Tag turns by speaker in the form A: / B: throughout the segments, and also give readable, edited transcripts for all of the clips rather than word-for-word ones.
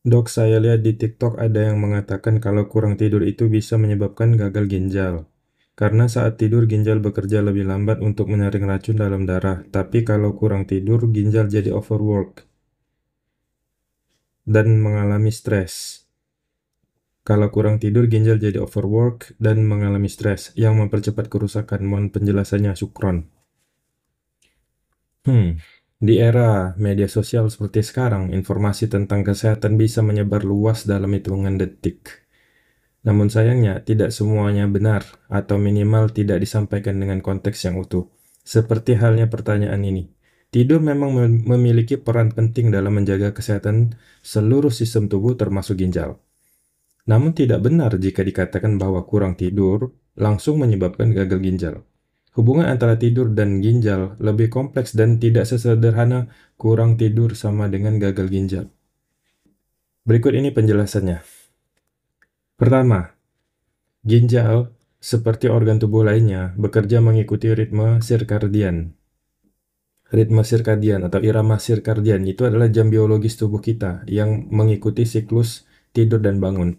A: Dok, saya lihat di TikTok ada yang mengatakan kalau kurang tidur itu bisa menyebabkan gagal ginjal. Karena saat tidur ginjal bekerja lebih lambat untuk menyaring racun dalam darah. Tapi kalau kurang tidur, ginjal jadi overwork dan mengalami stres. Kalau kurang tidur, ginjal jadi overwork dan mengalami stres yang mempercepat kerusakan. Mohon penjelasannya, Sukron. Di era media sosial seperti sekarang, informasi tentang kesehatan bisa menyebar luas dalam hitungan detik. Namun sayangnya, tidak semuanya benar, atau minimal tidak disampaikan dengan konteks yang utuh. Seperti halnya pertanyaan ini. Tidur memang memiliki peran penting dalam menjaga kesehatan seluruh sistem tubuh termasuk ginjal. Namun tidak benar jika dikatakan bahwa kurang tidur langsung menyebabkan gagal ginjal. Hubungan antara tidur dan ginjal lebih kompleks dan tidak sesederhana kurang tidur sama dengan gagal ginjal. Berikut ini penjelasannya. Pertama, ginjal, seperti organ tubuh lainnya, bekerja mengikuti ritme sirkadian. Ritme sirkadian atau irama sirkadian itu adalah jam biologis tubuh kita yang mengikuti siklus tidur dan bangun.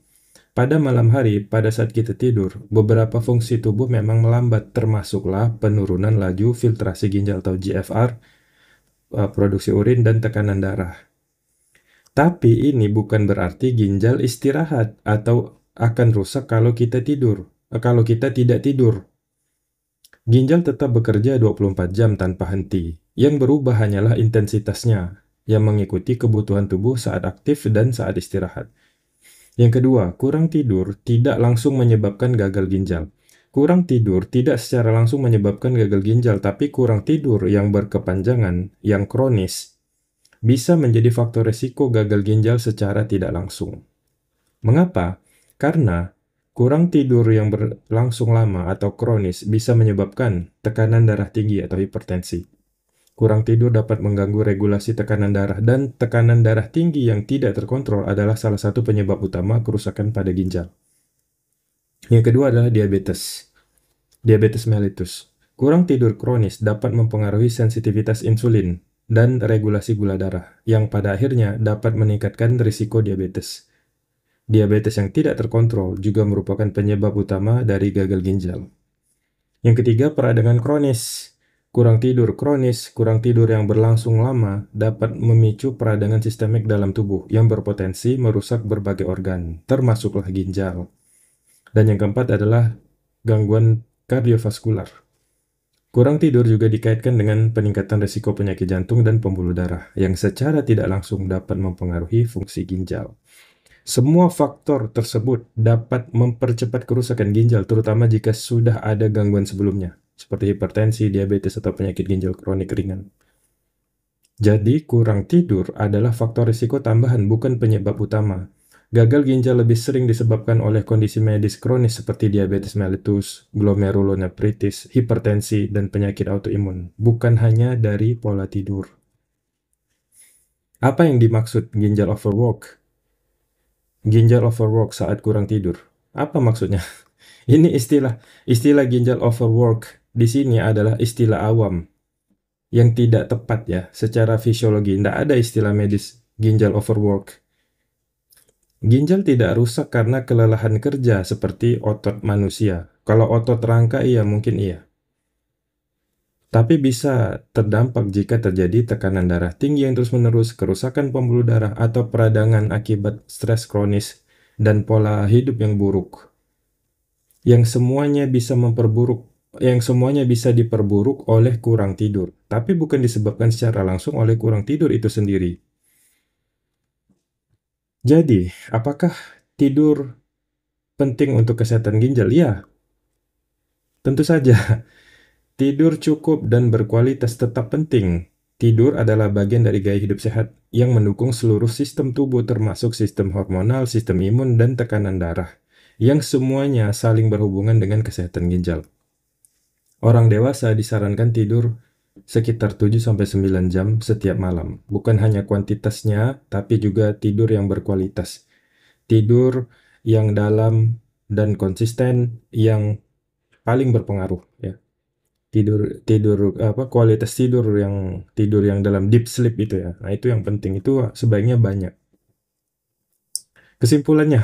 A: Pada malam hari, pada saat kita tidur, beberapa fungsi tubuh memang melambat, termasuklah penurunan laju filtrasi ginjal atau GFR, produksi urin, dan tekanan darah. Tapi ini bukan berarti ginjal istirahat atau akan rusak kalau kita tidak tidur. Ginjal tetap bekerja 24 jam tanpa henti. Yang berubah hanyalah intensitasnya, yang mengikuti kebutuhan tubuh saat aktif dan saat istirahat. Yang kedua, kurang tidur tidak langsung menyebabkan gagal ginjal. Kurang tidur tidak secara langsung menyebabkan gagal ginjal, tapi kurang tidur yang berkepanjangan, yang kronis, bisa menjadi faktor resiko gagal ginjal secara tidak langsung. Mengapa? Karena kurang tidur yang berlangsung lama atau kronis bisa menyebabkan tekanan darah tinggi atau hipertensi. Kurang tidur dapat mengganggu regulasi tekanan darah, dan tekanan darah tinggi yang tidak terkontrol adalah salah satu penyebab utama kerusakan pada ginjal. Yang kedua adalah diabetes. Diabetes mellitus. Kurang tidur kronis dapat mempengaruhi sensitivitas insulin dan regulasi gula darah, yang pada akhirnya dapat meningkatkan risiko diabetes. Diabetes yang tidak terkontrol juga merupakan penyebab utama dari gagal ginjal. Yang ketiga, peradangan kronis. Kurang tidur kronis, kurang tidur yang berlangsung lama dapat memicu peradangan sistemik dalam tubuh yang berpotensi merusak berbagai organ, termasuklah ginjal. Dan yang keempat adalah gangguan kardiovaskular. Kurang tidur juga dikaitkan dengan peningkatan risiko penyakit jantung dan pembuluh darah, yang secara tidak langsung dapat mempengaruhi fungsi ginjal. Semua faktor tersebut dapat mempercepat kerusakan ginjal, terutama jika sudah ada gangguan sebelumnya, seperti hipertensi, diabetes, atau penyakit ginjal kronik ringan. Jadi, kurang tidur adalah faktor risiko tambahan, bukan penyebab utama. Gagal ginjal lebih sering disebabkan oleh kondisi medis kronis seperti diabetes mellitus, glomerulonefritis, hipertensi, dan penyakit autoimun, bukan hanya dari pola tidur. Apa yang dimaksud ginjal overwork? Ginjal overwork saat kurang tidur. Apa maksudnya? Ini istilah ginjal overwork di sini adalah istilah awam yang tidak tepat ya secara fisiologi. Tidak ada istilah medis ginjal overwork. Ginjal tidak rusak karena kelelahan kerja seperti otot manusia. Kalau otot rangka mungkin iya. Tapi bisa terdampak jika terjadi tekanan darah tinggi yang terus-menerus, kerusakan pembuluh darah, atau peradangan akibat stres kronis dan pola hidup yang buruk. Yang semuanya bisa diperburuk oleh kurang tidur, tapi bukan disebabkan secara langsung oleh kurang tidur itu sendiri. Jadi, apakah tidur penting untuk kesehatan ginjal? Ya, tentu saja. Tidur cukup dan berkualitas tetap penting. Tidur adalah bagian dari gaya hidup sehat yang mendukung seluruh sistem tubuh, termasuk sistem hormonal, sistem imun, dan tekanan darah, yang semuanya saling berhubungan dengan kesehatan ginjal. Orang dewasa disarankan tidur sekitar 7-9 jam setiap malam. Bukan hanya kuantitasnya, tapi juga tidur yang berkualitas. Tidur yang dalam dan konsisten yang paling berpengaruh ya. Kualitas tidur yang dalam deep sleep itu ya. Nah, itu yang penting, itu sebaiknya banyak. Kesimpulannya,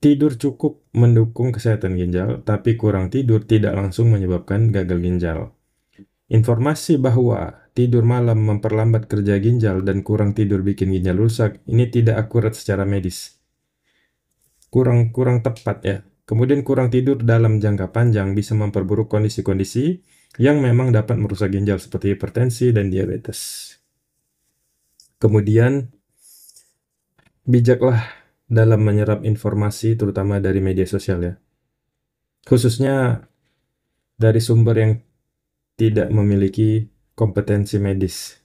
A: tidur cukup mendukung kesehatan ginjal, tapi kurang tidur tidak langsung menyebabkan gagal ginjal. Informasi bahwa tidur malam memperlambat kerja ginjal dan kurang tidur bikin ginjal rusak, ini tidak akurat secara medis. Kurang tepat ya. Kemudian kurang tidur dalam jangka panjang bisa memperburuk kondisi-kondisi yang memang dapat merusak ginjal seperti hipertensi dan diabetes. Kemudian, bijaklah dalam menyerap informasi terutama dari media sosial ya. Khususnya dari sumber yang tidak memiliki kompetensi medis.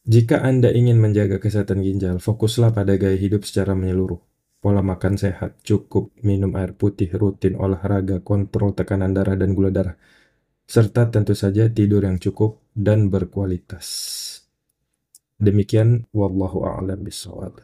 A: Jika Anda ingin menjaga kesehatan ginjal, fokuslah pada gaya hidup secara menyeluruh. Pola makan sehat, cukup minum air putih, rutin olahraga, kontrol tekanan darah dan gula darah, serta tentu saja tidur yang cukup dan berkualitas. Demikian, wallahu a'lam bishawab.